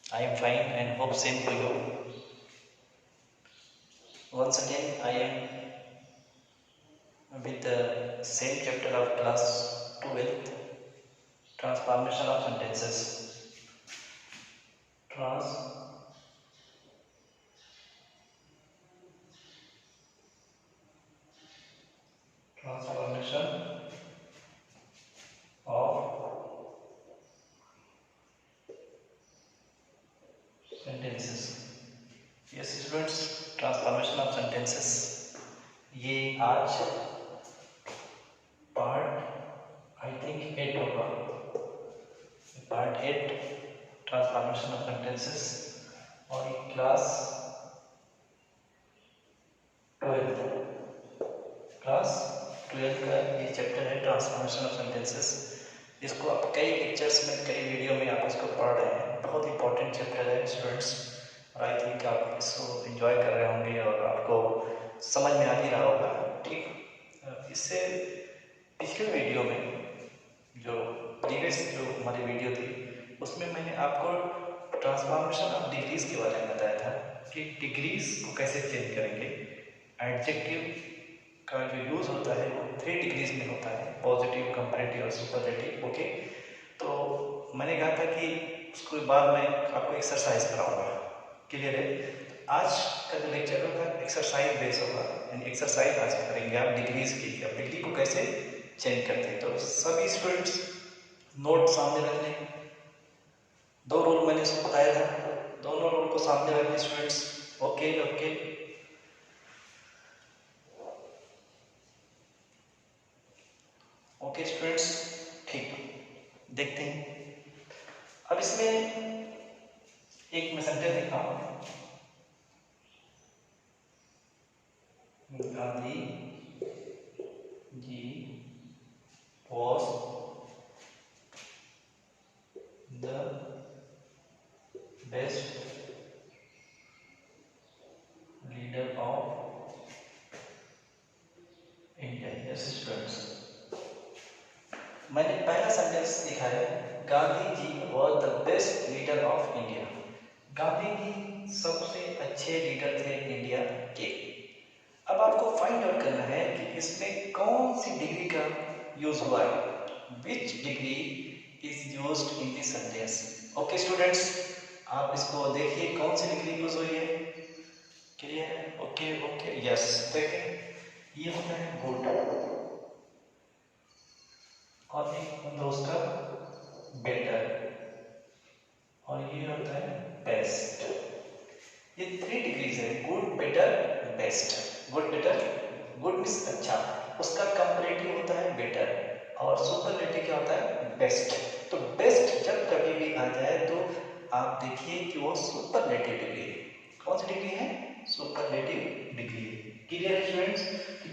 I am fine and hope same for you. Once again, I am with the same chapter of class 12th, transformation of sentences. Transformation of sentences. Yes, students, transformation of sentences. ये आज part I think 8 होगा. Part 8 transformation of sentences और ये class 12 का ये chapter है transformation of sentences. इसको आप कई लेक्चर्स में कई वीडियो में आप इसको पढ़ रहे हैं. बहुत इंपॉर्टेंट चैप्टर है स्टूडेंट्स और आई थिंक आप इसको एंजॉय कर रहे होंगे और आपको समझ में आ ही रहा होगा. ठीक, इससे पिछले वीडियो में जो प्रीवियस जो हमारी वीडियो थी उसमें मैंने आपको ट्रांसफॉर्मेशन ऑफ डिग्रीज के बारे में बताया था कि डिग्रीज को कैसे चेंज करेंगे. एडजेक्टिव का जो यूज़ होता है वो 3 डिग्रीज में होता है, पॉजिटिव, कंपैरेटिव और सुपरलेटिव. ओके, तो मैंने कहा था कि उसके बाद मैं आपको एक्सरसाइज कराऊंगा. क्लियर है? आज का जो लेक्चर होगा एक्सरसाइज बेस होगा, यानी एक्सरसाइज आज करेंगे आप डिग्रीज की. अब डिग्री को कैसे चेंज करते हैं तो सभी स्टूडेंट्स नोट सामने रख लें. 2 रूल मैंने इसको बताया था, दोनों रूल को सामने रख लें students. Okay okay, okay students, ठीक. देखते हैं अब इसमें एक मैं सेंटेंस लिखा हूं. Gandhi ji was the best leader of India. Yes students, मैंने पहला सेंटेंस लिखा है Gandhi ji was the best leader of India. Gandhi ji सबसे अच्छे लीडर थे इंडिया के. अब आपको फाइंड आउट करना है कि इसमें कौन सी डिग्री का यूज हुआ है. विच degree is used in this sentence. Okay students, आप इसको देखिए कौन सी डिग्री यूज हुई है. क्लियर है? Okay okay, yes. देखें, ये होता है गुड और एक होता है उसका बेटर और ये होता है बेस्ट. ये 3 डिग्रीज है, good, better, best. Good, better, good means अच्छा, उसका कंपैरेटिव होता है बेटर और सुपरलेटिव क्या होता है बेस्ट. तो बेस्ट जब कभी भी आ जाए तो आप देखिए कि वो सुपरलेटिव डिग्री है. कौन सी डिग्री है? Superlative degree. क्लियर है स्टूडेंट्स?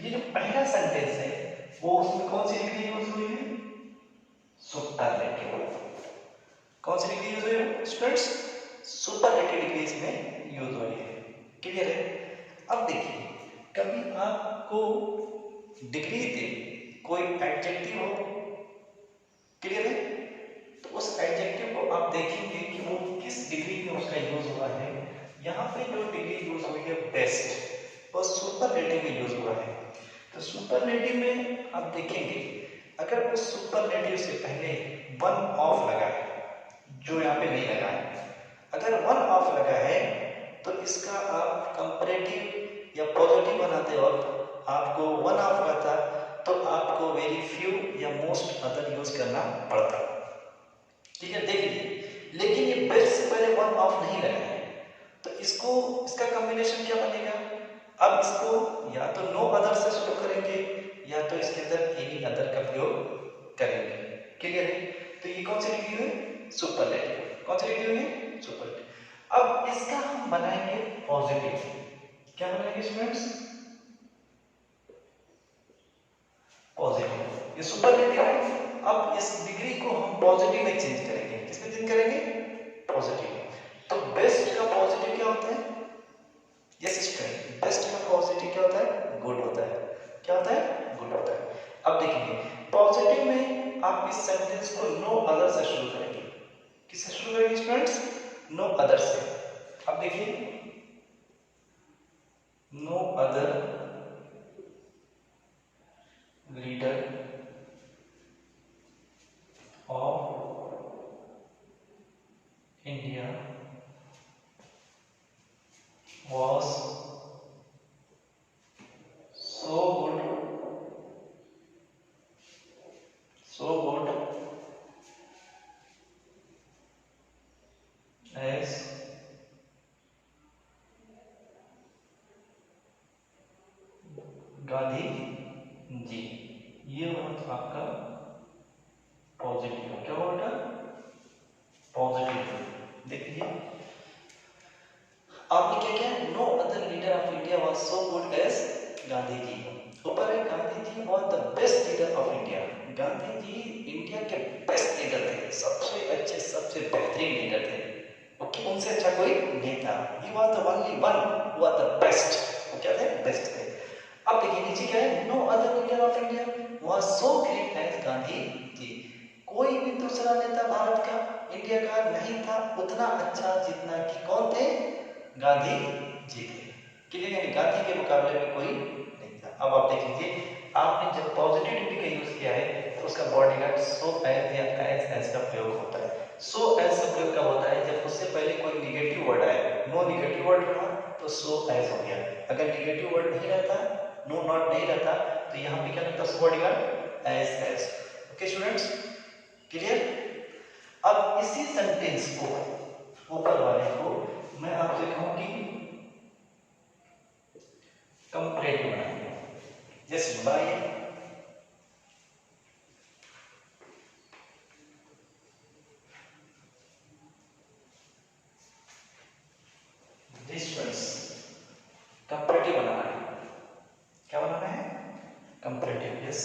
ये जो पहला सेंटेंस है वो उसमें कौन सी डिग्री यूज हुई है? सुपरलेटिव. कौन सी डिग्री यूज हुई है स्टूडेंट्स? सुपरलेटिव डिग्री इसमें यूज हुई है. क्लियर है? अब देखिए, कभी आपको डिग्री दे कोई एडजेक्टिव हो, क्लियर है, तो उस एडजेक्टिव को आप देखेंगे कि वो किस डिग्री में उसका यूज हुआ है. यहाँ पे जो डिग्री यूज हुई है बेस्ट, वो सुपरलेटिव में यूज हुआ है. तो सुपरलेटिव में आप देखेंगे अगर उस सुपरलेटिव से पहले वन ऑफ लगा है, जो यहाँ पे नहीं लगा है, अगर वन ऑफ लगा है तो इसका आप कंपैरेटिव या पॉजिटिव बनाते वक्त आपको वन ऑफ रहता तो आपको वेरी फ्यू या मोस्ट अदर यूज करना पड़ता. ठीक है, देख लीजिए. लेकिन ये बेस्ट से पहले वन ऑफ नहीं लगा है तो इसको इसका कॉम्बिनेशन क्या बनेगा. अब इसको या तो नो अदर से शुरू करेंगे या तो इसके अंदर एनी अदर का प्रयोग करेंगे. क्लियर है? तो ये कौन सी डिग्री है? सुपरलेटिव. कौन सी डिग्री है? सुपरलेटिव. अब इसका हम बनाएंगे पॉजिटिव. क्या बनाएंगे स्टूडेंट्स? पॉजिटिव. ये सुपरलेटिव है. अब इस डिग्री को हम पॉजिटिव में चेंज करेंगे. किसमें चेंज करेंगे? पॉजिटिव. तो बेस्ट का पॉजिटिव क्या होता है? यस स्टूडेंट, बेस्ट का पॉजिटिव क्या होता है? गुड होता है. क्या होता है? गुड होता है. अब देखिए, पॉजिटिव में आप इस सेंटेंस को नो अदर से शुरू करेंगे. किससे शुरू करेंगे स्टूडेंट्स? नो अदर से। अब देखिए no other leader of India was so good as Gandhi ji. ये वर्ड आपका पॉजिटिव, क्या वर्ड है? पॉजिटिव। देखिए आपने क्या किया, no other leader of India was so good as Gandhi ji. ऊपर है Gandhi ji was the best leader of India. Gandhi ji India के बेस्ट लीडर थे, सबसे अच्छे सबसे बेहतरीन लीडर थे। ओके, उनसे अच्छा कोई नहीं था। He was the only one who was the best. वो क्या थे? बेस्ट थे। अब देखिए नीचे क्या है, no other leader of India was so great as Gandhi ji. कोई भी दूसरा नेता भारत का, इंडिया का नहीं था उतना अच्छा जितना कि कौन थे? गांधी जी थे। क्लियर है? गांधी के मुकाबले में कोई नहीं था। अब आप देख लीजिए, आपने जब पॉजिटिविटी का यूज किया है तो उसका बॉडीगार्ड सो एज या एज का प्रयोग होता है। सो एज का प्रयोग कब होता है? जब उससे पहले कोई निगेटिव वर्ड आए। नो निगेटिव वर्ड रहा तो सो एज हो गया। अगर निगेटिव वर्ड नहीं रहता, नो नॉट नहीं रहता, तो यहाँ पे क्या लगता है bodyguard? As. Okay students, clear? अब इसी सेंटेंस को, ऊपर वाले को मैं आपसे कहूं कि कंपैरेटिव बनाइए। जैसे बनाइए, डिस्टेंस कंपैरेटिव बनाना है। क्या बनाना है? कंपैरेटिव। Yes,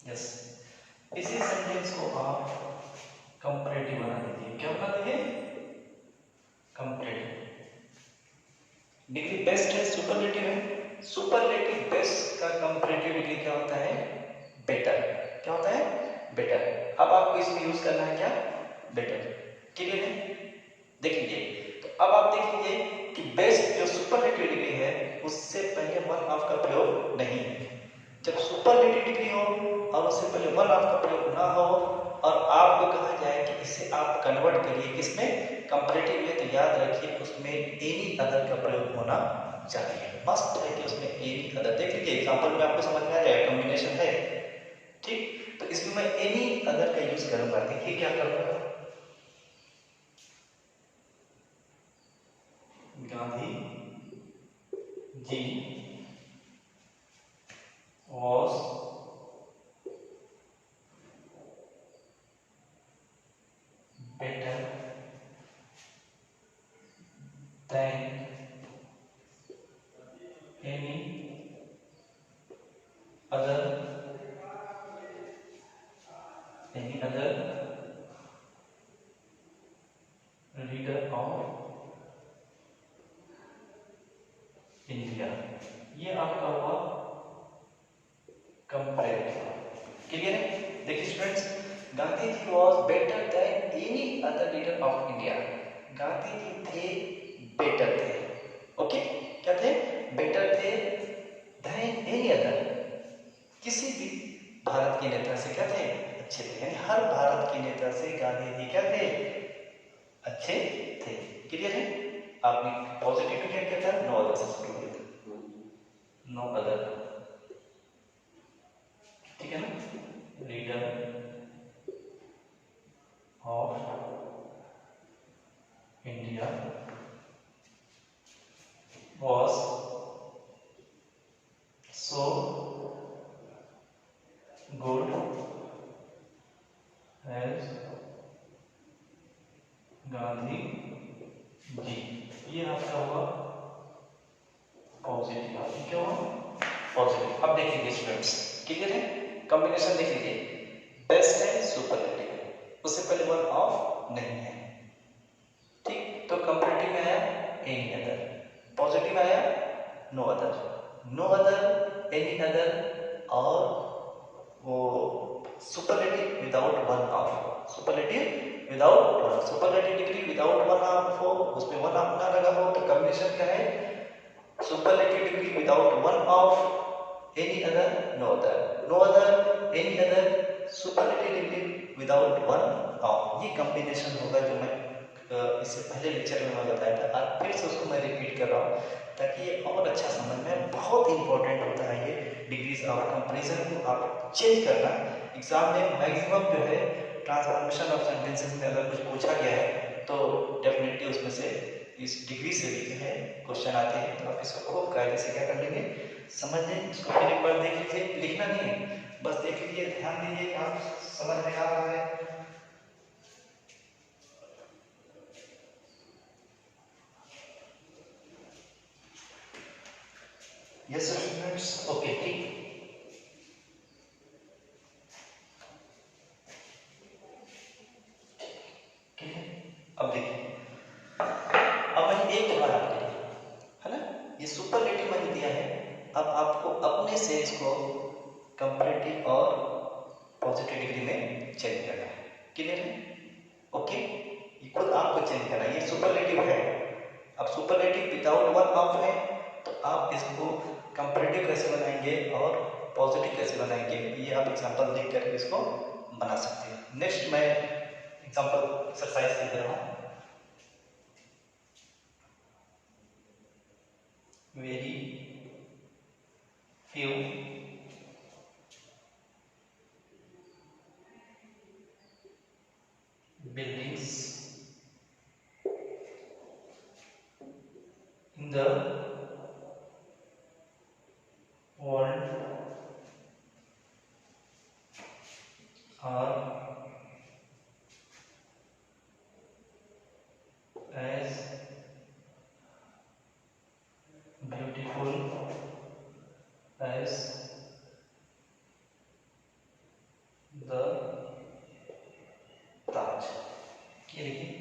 yes. इसी सेंटेंस को आप कंपैरेटिव बना दीजिए। क्या बना दीजिए? कंपैरेटिव। डिग्री बेस्ट है, सुपरलेटिव है। सुपरलेटिव बेस्ट का कंपैरेटिव डिग्री क्या होता है? बेटर। क्या होता है? बेटर। अब आपको इसमें यूज करना है क्या? बेटर। क्लियर है? देख लीजिए, तो अब आप देख लीजिए कि बेस्ट जो सुपरलेटिव डिग्री है उससे पहले वन ऑफ का प्रयोग नहीं है। जब सुपरलेटिव डिग्री हो और उससे पहले वन ऑफ का प्रयोग ना हो और आपको कहा जाए कि इसे आप कन्वर्ट करिए किसमें? कंपैरेटिव में, तो याद रखिए उसमें एनी अदर का प्रयोग होना चाहिए। मस्ट है कि उसमें एनी अदर। देख लीजिए एग्जांपल में आपको समझ में आ जाएगा, कॉम्बिनेशन है। ठीक, तो इसमें मैं एनी अदर का यूज करूंगा। देखिए क्या करूंगा, Gandhi ji was better than any other leader of India. ये आपका हुआ कंपैरेटिव। क्लियर है? देखिए students, Gandhi ji was better than any other leader of India. Gandhi ji थे, बेटर थे। ओके, क्या थे? बेटर थे देन एनी अदर, किसी भी भारत के नेता से क्या थे? अच्छे थे। यानी हर भारत के नेता से गांधी जी क्या थे? अच्छे थे। क्लियर है? आपने पॉजिटिव क्या किया था? नो अदर से शुरू किया था, नो अदर। ठीक है ना? Leader of India was so good as Gandhi ji. ये आपका हुआ पॉजिटिव। क्या हुआ? पॉजिटिव। अब देख लीजिए स्टूडेंट्स, क्लियर है? कॉम्बिनेशन देख लीजिए, बेस्ट है, सुपरलेटिव है, उससे पहले वन ऑफ नहीं है। ठीक, तो कंपैरेटिव में आया एनी अदर, पॉजिटिव आया no other, no other, any other और वो superlative without one of, superlative without one, superlative degree without one of हो, उसमें वन ऑफ ना लगा हो तो कॉम्बिनेशन क्या है, superlative degree without one of any other, no other, no other any other, superlative degree without one of, ये combination होगा जो मैं इससे पहले लेक्चर में मैं बताया था। और फिर से उसको मैं रिपीट कर रहा हूँ ताकि ये और अच्छा समझ में, बहुत इंपॉर्टेंट होता है ये डिग्रीज ऑफ कंपैरिजन को आप चेंज करना। एग्जाम में मैक्सिमम जो है ट्रांसफॉर्मेशन ऑफ सेंटेंसेस में अगर कुछ पूछा गया है तो डेफिनेटली उसमें से इस डिग्री से भी जो है क्वेश्चन आते हैं। तो आप इसको खूब कायदे से क्या कर लेंगे, समझ लें। इसको फिर एक बार देख लीजिए, लिखना नहीं है, बस देख लीजिए, ध्यान दीजिए कि आप समझ में आ रहा है। यस स्टूडेंट्स, ओके ठीक। अब देखिए, अब मैंने एक बार आपके लिए, है ना, ये सुपरलेटिव मैंने दिया है। अब आपको अपने से इसको कंपैरेटिव और पॉजिटिव डिग्री में चेंज करना है। क्लियर है? ओके, ये खुद आपको चेंज करना है। ये सुपरलेटिव है, अब सुपरलेटिव विदाउट वन ऑफ है, तो आप इसको कंपैरेटिव कैसे बनाएंगे और पॉजिटिव कैसे बनाएंगे, ये आप एग्जांपल देख करके इसको बना सकते हैं। नेक्स्ट मैं एग्जांपल एक्सरसाइज दे रहा हूँ। Very few buildings in the world are as beautiful as the Taj। ये देखिए,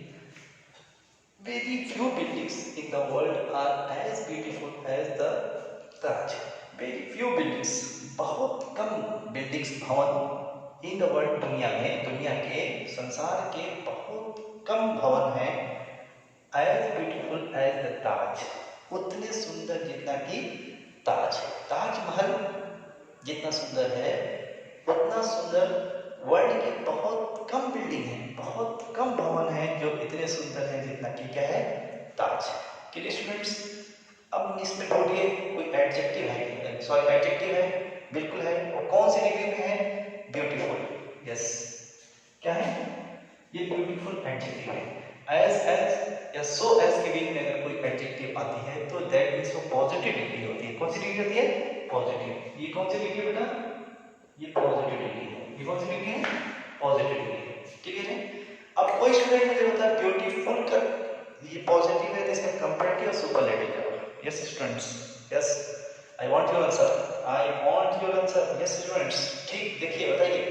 very few buildings in the world are as beautiful as the Taj। very few buildings, बहुत कम बिल्डिंग्स, भवन, इन the world, दुनिया में, दुनिया के, संसार के बहुत कम भवन हैं, as beautiful as the ताज, उतने सुंदर जितना कि ताज। ताजमहल जितना सुंदर है, उतना सुंदर वर्ल्ड की बहुत कम बिल्डिंग है, बहुत कम भवन है जो इतने सुंदर हैं जितना कि क्या है, ताज। Clear students? अब इसमें ढूंढिए कोई एडजेक्टिव है, सॉरी एडजेक्टिव है, बिल्कुल है, और कौन सी डिग्री में है, ब्यूटीफुल। यस, क्या है ये, ब्यूटीफुल एडजेक्टिव है। एज या सो एज के बीच में अगर कोई एडजेक्टिव आती है तो दैट मींस वो पॉजिटिव डिग्री होती है। कौन सी डिग्री होती है, पॉजिटिव। ये कौन सी डिग्री बेटा, ये पॉजिटिव डिग्री है। ये कौन सी डिग्री है, पॉजिटिव डिग्री। क्लियर है? अब कोई स्टूडेंट मुझे बता, ब्यूटीफुल का ये पॉजिटिव है तो इसका कंपैरेटिव और सुपरलेटिव क्या होगा? Yes students, yes, I want your answer, I want your answer. Yes students, ठीक, देखिए बताइए,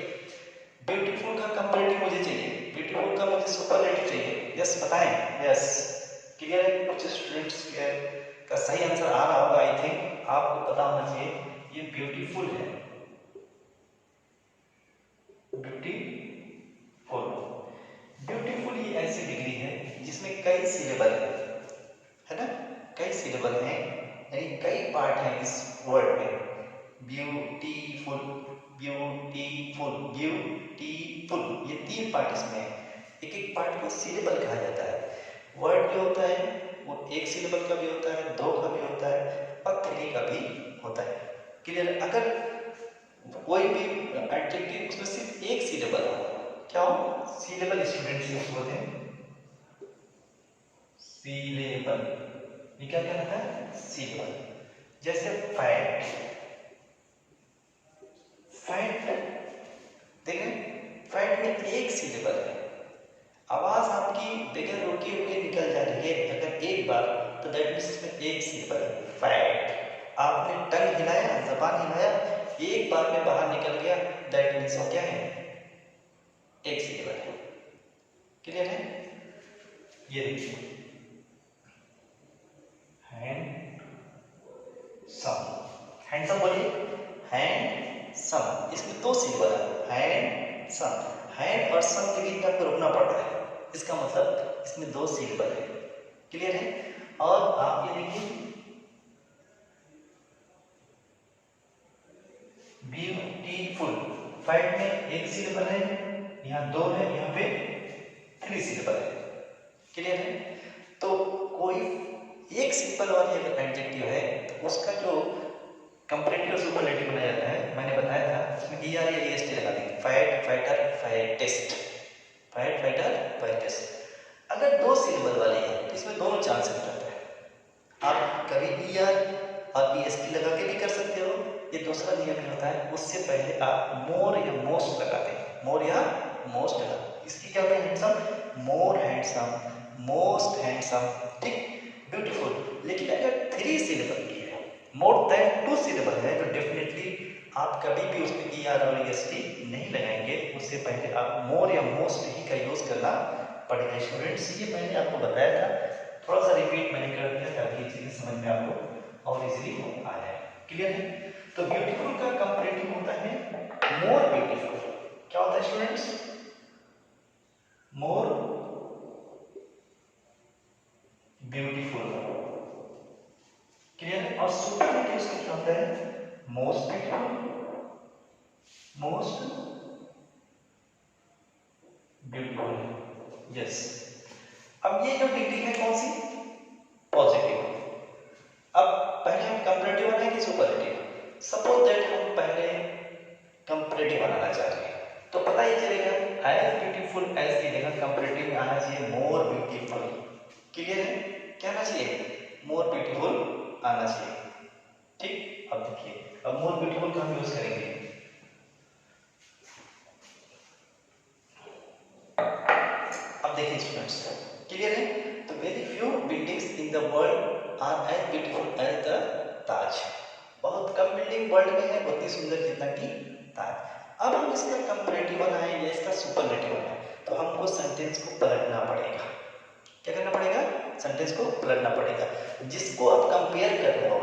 ब्यूटीफुल का कंपैरेटिव मुझे चाहिए, ब्यूटीफुल का मुझे सुपरलेटिव चाहिए। यस बताएं, यस। क्लियर है? कुछ स्टूडेंट्स का सही आंसर आ रहा होगा, आई थिंक आपको पता होना चाहिए, ये ब्यूटीफुल है, ब्यूटीफुल। ब्यूटीफुल ये ऐसी डिग्री है जिसमें कई सिलेबल है ना, कई सिलेबल हैं, यानी कई पार्ट हैं इस वर्ड में। ब्यूटीफुल, ब्यूटीफुल, ब्यूटीफुल, ये तीन पार्ट इसमें है। एक एक पार्ट को सिलेबल कहा जाता है। वर्ड जो होता है वो एक सिलेबल का भी होता है, दो का भी होता है और थ्री का भी होता है। क्लियर? अगर कोई भी एडजेक्टिव उसमें सिर्फ एक सिलेबल हो, क्या हो, सिलेबल स्टूडेंट्स यूज होते हैं, सिलेबल, ये क्या कहलाता है, सिलेबल। जैसे फैट, फैट देखें, फैट में एक सिलेबल है, आवाज आपकी बगैर रुके हुए निकल जा रही है अगर एक बार, तो दैट मींस इसमें एक सिलेबल है, फैट। आपने टंग हिलाया, जबान हिलाया, एक बार में बाहर निकल गया, दैट मींस वो क्या है, एक सिलेबल है। क्लियर है? ये देखिए, हैंडसम, हैंडसम बोलिए, हैंडसम, सम, इसमें दो सिंबल है, हैंड सम। हैंड और सम के बीच में आपको रुकना पड़ रहा है, इसका मतलब इसमें दो सिंबल है। क्लियर है? और आप ये देखिए ब्यूटीफुल, फाइव में एक सिलेबल है, यहाँ दो है, यहाँ पे थ्री सिलेबल है। क्लियर है? तो कोई एक सिंपल वाली अगर एडजेक्टिव है तो उसका जो कंपैरेटिव और सुपरलेटिव बनाया जाता है, मैंने बताया था उसमें ई आर या ई एस टी लगा देंगे, फाइट फाइटर फाइटेस्ट, फाइट फाइटर फाइटेस्ट। अगर दो सिलेबल वाली है तो इसमें दोनों चांसेस रहता है, आप कभी ई आर और ई एस टी लगा के भी कर सकते हो, ये दूसरा नियम होता है, उससे पहले आप मोर या मोस्ट लगाते हैं, मोर या मोस्ट लगा, इसकी क्या होता है, हैंडसम, मोर हैंडसम, मोस्ट हैंडसम, ठीक, ब्यूटीफुल। लेकिन अगर थ्री सिलेबल की है, मोर देन टू सिलेबल है, तो डेफिनेटली आप कभी भी उसमें ई आर और ई एस टी नहीं लगाएंगे, उससे पहले आप मोर या मोस्ट ही का यूज करना पड़ेगा। स्टूडेंट्स ये मैंने आपको बताया था, थोड़ा सा रिपीट मैंने कर दिया ताकि चीजें समझ में आपको और इजीली आ जाए। क्लियर है? तो ब्यूटीफुल का कंपैरेटिव होता है मोर ब्यूटीफुल। क्या होता है स्टूडेंट्स? More beautiful. क्लियर है? और सुपरलेटिव इसका क्या होता है? Most beautiful, most beautiful. Yes, अब ये जो डिग्री है कौन सी? पॉजिटिव। अब पहले हम कंपैरेटिव बनाए कि सुपरलेटिव? सपोज दैट हम पहले कंपैरेटिव बनाना चाह रहे हैं, तो पता ही चलेगा एज ब्यूटीफुल एज की जगह कंपैरेटिव में आना चाहिए मोर ब्यूटीफुल। क्लियर है? क्या आना चाहिए? मोर ब्यूटीफुल आना चाहिए। ठीक, अब देखिए, अब मोर ब्यूटीफुल का हम यूज करेंगे। अब देखिए स्टूडेंट्स, क्लियर है? तो very few buildings in the world are as beautiful as the Taj. बहुत कम बिल्डिंग वर्ल्ड में है उतनी सुंदर जितना कि ताज। अब हम इसका कंपैरेटिव बनाएं या इसका सुपरलेटिव बनाएं, तो हमको सेंटेंस को पलटना पड़ेगा। क्या करना पड़ेगा? सेंटेंस को पलटना पड़ेगा। जिसको आप कंपेयर कर रहे हो,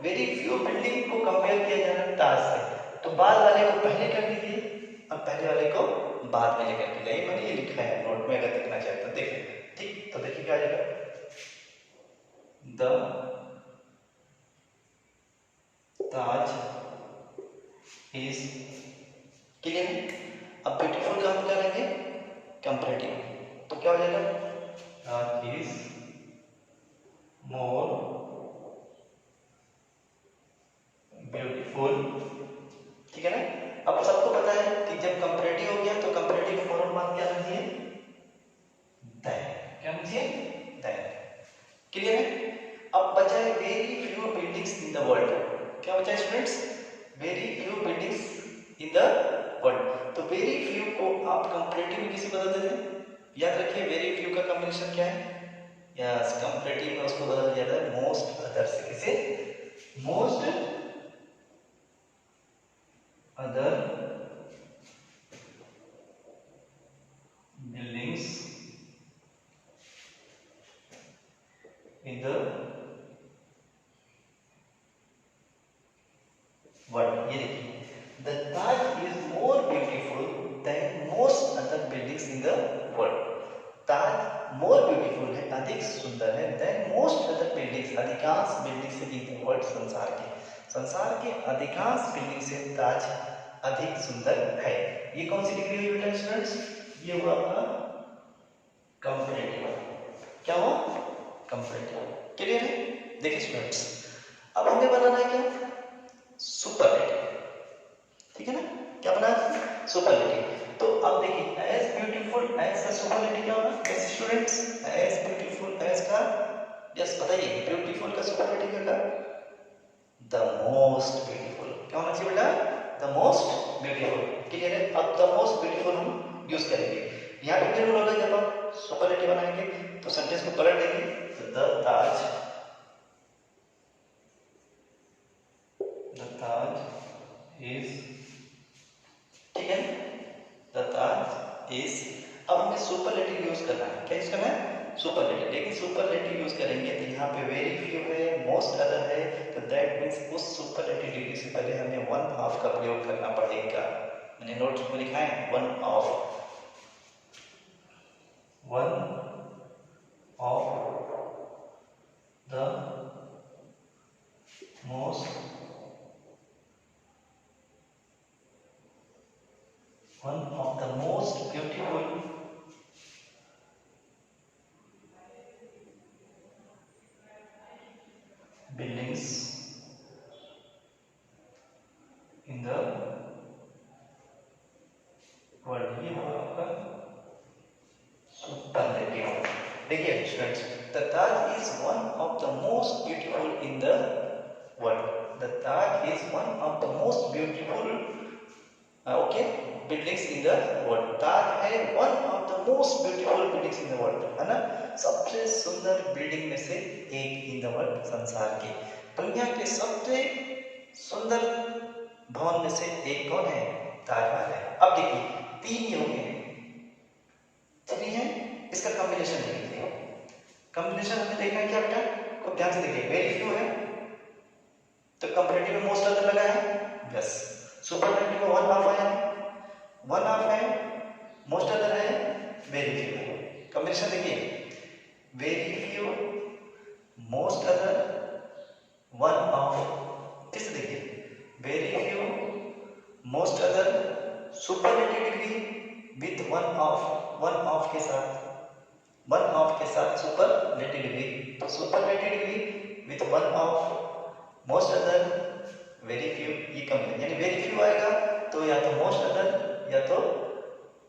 वेरी फ्यू बिल्डिंग को कंपेयर किया जा रहा है ताज से, तो बाद वाले को पहले कर दीजिए और पहले वाले को बाद में लेकर के जाइए। मैंने ये लिखा है नोट में, अगर देखना चाहते हो देखिए। ठीक, तो देखिए क्या आ जाएगा, द ताज इज। क्लियर है? अब ब्यूटीफुल का हम क्या लेंगे? कंपैरेटिव, तो क्या हो जाएगा? ताज इज मोर ब्यूटीफुल। ठीक है ना? अब सबको पता है कि जब कंपैरेटिव हो गया तो कंपैरेटिव का फॉर्म मान क्या आना चाहिए? दैन। क्या आना चाहिए? दैन। क्लियर है? अब बचा है very few buildings in the world. क्या बचा है students? Very few buildings in the world. तो वेरी फ्यू को आप कंपैरेटिव में किसे बदल देते हैं? याद रखिए वेरी फ्यू का कॉम्बिनेशन क्या है? यस, कंपैरेटिव में उसको बदल दिया जाता है मोस्ट अदर से। किसे? Most other buildings in the world। ये देखिए, the Taj is more beautiful than most other buildings in the world। Taj more beautiful है, अधिक सुंदर है, than most other buildings, अधिकांश बिल्डिंग से in the world, संसार के अधिकांश बिल्डिंग से ताज अधिक सुंदर है। ये कौन सी डिग्री हुई बेटा स्टूडेंट्स? ये हुआ आपका कंपैरेटिव। क्या हुआ? कंपैरेटिव। क्लियर है? देखिए स्टूडेंट्स, अब हमें बनाना है क्या? सुपरलेटिव। ठीक है ना? क्या बनाना है? सुपरलेटिव। तो अब देखिए एज ब्यूटीफुल एज का सुपरलेटिव क्या होगा? कैसे स्टूडेंट्स? एज ब्यूटीफुल एज का, यस बताइए, ब्यूटीफुल का सुपरलेटिव क्या होगा? The most beautiful. क्या होना चाहिए बेटा? The most beautiful. क्लियर है? अब द मोस्ट ब्यूटीफुल हम यूज करेंगे। यहाँ पे जरूर होगा जब आप सुपरलेटिव बनाएंगे तो सेंटेंस को पलट देंगे, तो द ताज इज। ठीक है? The Taj is. अब हमें सुपरलेटिव यूज करना है। क्या यूज करना है? सुपरलेटिव, लेकिन सुपरलेटिव यूज करेंगे तो यहाँ पे वेरी फ्यू है, मोस्ट अदर है, तो दैट मीन्स उस सुपरलेटिव डिग्री से पहले हमें वन ऑफ का प्रयोग करना पड़ेगा। मैंने नोट्स में लिखा है one of the most beautiful buildings in the world. ये होगा आपका सुपरलेटिव। देखिए students, the Taj is one of the most beautiful in the world. The Taj is one of the most beautiful okay buildings in the world. Taj है one of the most beautiful buildings in the world, है ना, सबसे सुंदर building में से एक इन the world, संसार की दुनिया के सबसे सुंदर भवन में से एक कौन है? ताजमहल है। अब देखिए तीन ही हो गए, थ्री है, इसका कॉम्बिनेशन देखिए। कॉम्बिनेशन हमने देखा है क्या बेटा? खूब ध्यान से देखिए, वेरी फ्यू है तो कंपैरेटिव में मोस्ट अदर लगा है, यस। सुपरलेटिव में वन ऑफ है, वन ऑफ है, मोस्ट अदर है, वेरी फ्यू है। कॉम्बिनेशन देखिए, very few, most other, one of. किस देखिए, very few, most other, superlative degree with one of के साथ, वन ऑफ के साथ सुपरलेटिव डिग्री। तो superlative degree with one of, most other, very few, ये कम यानी वेरी फ्यू आएगा तो या तो मोस्ट अदर या तो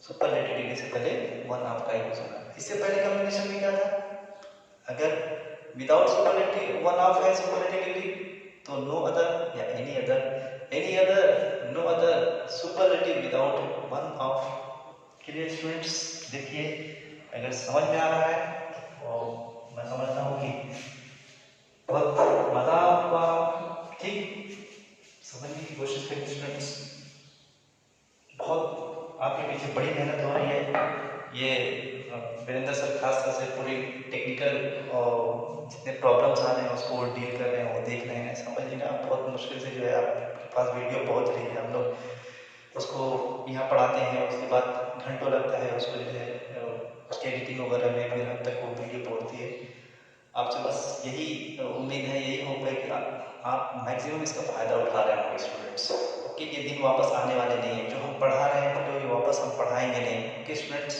सुपरलेटिव डिग्री से पहले वन ऑफ का यूज होगा। इससे पहले कॉम्बिनेशन में क्या था? अगर विदाउट सुपरलेटिव वन ऑफ है सुपरलेटिव डिग्री तो नो अदर या any other, no other, superlative without one of. Clear students? देखिए अगर समझ में आ रहा है तो मैं समझता हूँ कि बहुत मजा आपका, ठीक समझने की कोशिश करिए स्टूडेंट्स। बहुत आपके पीछे बड़ी मेहनत हो रही है। ये वीरेंद्र सर खास तौर से पूरी टेक्निकल और जितने प्रॉब्लम्स आ रहे हैं उसको डील कर रहे हैं, वो देख रहे हैं। समझ लीजिए आप बहुत मुश्किल से जो है आपके पास वीडियो पहुंच रही है, हम लोग उसको यहाँ पढ़ाते हैं, उसके बाद घंटों लगता है उसको जो है उसकी एडिटिंग वगैरह में, फिर हम तक वो वीडियो पहुँचती है। आपसे बस यही उम्मीद है, यही होप है कि आप मैक्सिमम इसका फ़ायदा उठा रहे होंगे स्टूडेंट्स। ओके, ये दिन वापस आने वाले नहीं है, जो हम पढ़ा रहे हैं तो ये वापस हम पढ़ाएंगे नहीं। ओके स्टूडेंट्स,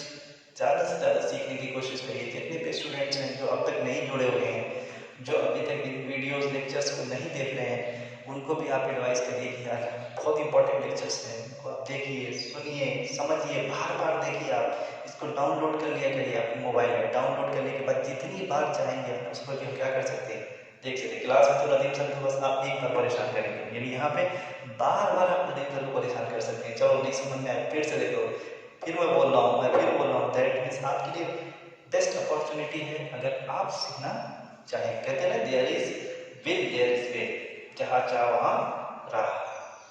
ज़्यादा से ज़्यादा सीखने की कोशिश करिए। जितने भी स्टूडेंट्स हैं जो अब तक नहीं जुड़े हुए हैं, जो अभी तक इन वीडियोज़ लेक्चर्स को नहीं देख रहे हैं, उनको भी आप एडवाइस करिए कि यार बहुत इंपॉर्टेंट लेक्चर्स हैं, उनको आप देखिए, सुनिए, समझिए, बार बार देखिए। आप इसको डाउनलोड कर लिया करिए अपने मोबाइल में। डाउनलोड करने के बाद जितनी बार चाहेंगे आप उसको जो क्या कर सकते हैं, देख सकते हैं। क्लास में तो नदीम सर को बस आप एक बार परेशान करेंगे, यानी यहाँ पे बार बार आप नदीम सर को परेशान कर सकते हैं। चलो नहीं समझ में आया, फिर से देखो, फिर मैं बोल रहा हूँ, मैं फिर बोल रहा हूँ। दैट मीन्स आपके लिए बेस्ट अपॉर्चुनिटी है अगर आप सीखना चाहें। कहते हैं ना, there is will there is way, जहाँ चाह वहाँ राह।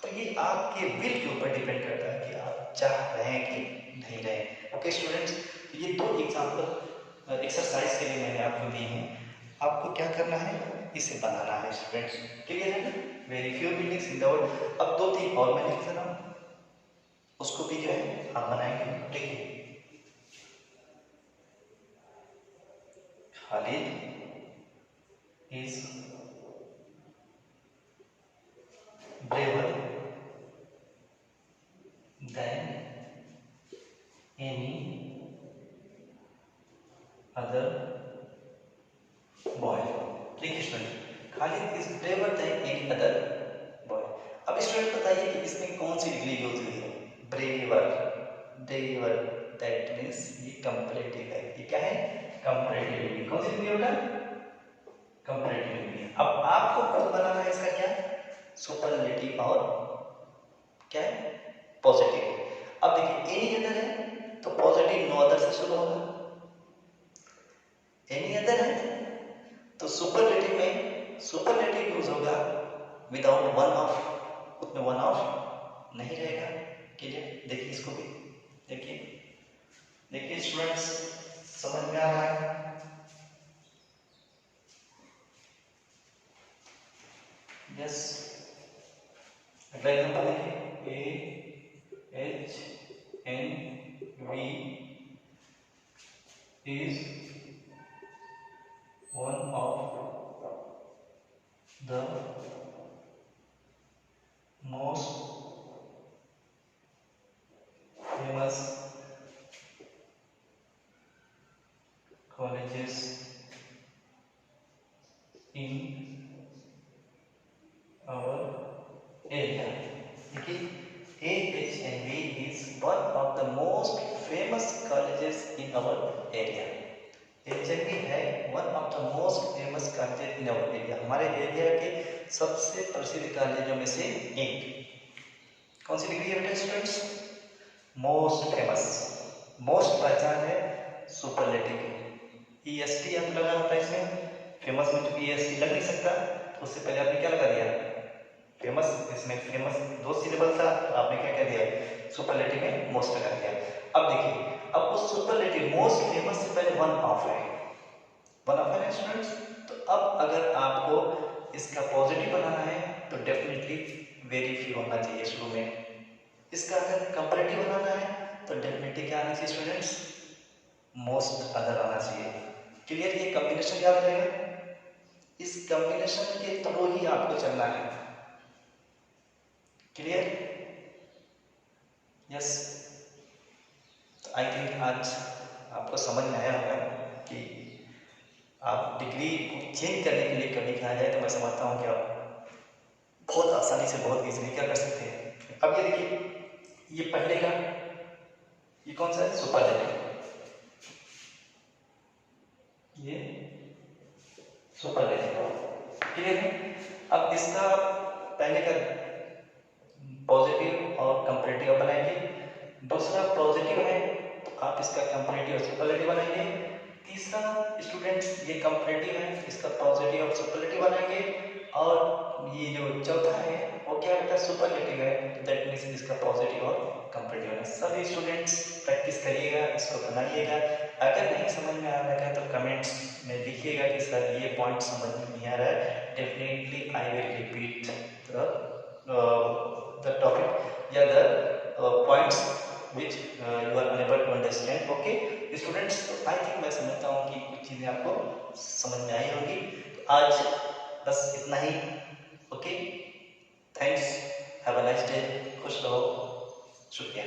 तो ये आपके विल के ऊपर डिपेंड करता है कि आप चाह रहे हैं कि नहीं रहे। ओके स्टूडेंट्स, तो ये दो एग्जाम्पल एक्सरसाइज के लिए मैंने आपको दी हैं। आपको क्या करना है, इसे बनाना है स्टूडेंट्स। क्लियर है ना? Very few buildings in the world. अब दो तीन और मैं लिख रहा हूँ, उसको भी जो है आप बनाएंगे। देखिए, Khalid is braver than any other boy। देखिए student, Khalid is braver than any other boy. अब स्टूडेंट बताइए कि इसमें कौन सी डिग्री यूज हुई है? ब्रेवर, ब्रेवर, दैट मीन्स ये कंपैरेटिव है। ये क्या है? Comparative degree. कौन सी डिग्री होगा? Comparative degree. अब आपको खुद बनाना है इसका क्या? सुपरलेटिव और क्या है? पॉजिटिव। अब देखिए, एनी अदर है तो पॉजिटिव नो अदर से शुरू होगा। एनी अदर है तो सुपरलेटिव में सुपरलेटिव यूज होगा विदाउट वन ऑफ, उसमें वन ऑफ नहीं रहेगा। क्लियर? देखिए इसको भी देखिए, देखिए स्टूडेंट्स, समझ में आ रहा है? फॉर एग्जाम्पल देखिए AHNV is one of the most famous colleges in our area. देखिए AHNV is one of the most famous colleges in our area. AHNV है one of the most famous colleges in our area. हमारे area के सबसे प्रसिद्ध कॉलेजों में से एक। कौन सी डिग्री है बेटा स्टूडेंट्स? Most famous. मोस्ट पहचान है सुपरलेटिव की। EST आपको लगाना होता है इसमें। फेमस में तो EST लग नहीं सकता, तो उससे पहले आपने क्या लगा दिया? फेमस। इसमें फेमस 2 सिलेबल था, तो आपने क्या कह दिया? सुपरलेटिव में मोस्ट लगा दिया। अब देखिए, अब उस सुपरलेटिव मोस्ट फेमस से पहले वन ऑफ है। वन ऑफ है स्टूडेंट्स। तो अब अगर आपको इसका पॉजिटिव बनाना है तो डेफिनेटली वेरी फ्यू होना चाहिए शुरू में। इसका अगर कंपैरेटिव बनाना है तो डेफिनेटली क्या आना चाहिए स्टूडेंट्स? मोस्ट अदर आना चाहिए। क्लियर? ये कॉम्बिनेशन याद रहेगा। इस कॉम्बिनेशन के थ्रू ही आपको चलना है। क्लियर? यस। तो आई थिंक आज आपको समझ में आया होगा कि आप डिग्री चेंज करने के लिए कभी कहा जाए तो मैं समझता हूँ कि आप बहुत आसानी से बहुत इजीली क्या कर सकते हैं। अब ये देखिए, ये पहले का ये कौन सा है? सुपरलेटिव। ये सुपरलेटिव। क्लियर है? अब इसका पहले का पॉजिटिव और कंपैरेटिव बनाएंगे। दूसरा पॉजिटिव है तो आप इसका कंपैरेटिव और सुपरलेटिव बनाएंगे। तीसरा स्टूडेंट्स ये कंपैरेटिव है, इसका पॉजिटिव और सुपरलेटिव बनाएंगे। और ये जो चौथा है वो क्या होता है? सुपरलेटिव है, दैट मीन्स इसका पॉजिटिव और कंपैरेटिव है। सभी स्टूडेंट्स प्रैक्टिस करिएगा, इसको बनाइएगा। अगर नहीं समझ में आ रहा है तो कमेंट्स में लिखिएगा कि सर ये पॉइंट समझ में नहीं आ रहा है। Definitely I will repeat the topic या the points which you are unable to understand. Okay students, तो I think मैं समझता हूँ कि कुछ चीज़ें आपको समझ में आई होंगी। तो आज बस इतना ही। Okay, thanks, have a nice day, खुश रहो, शुक्रिया।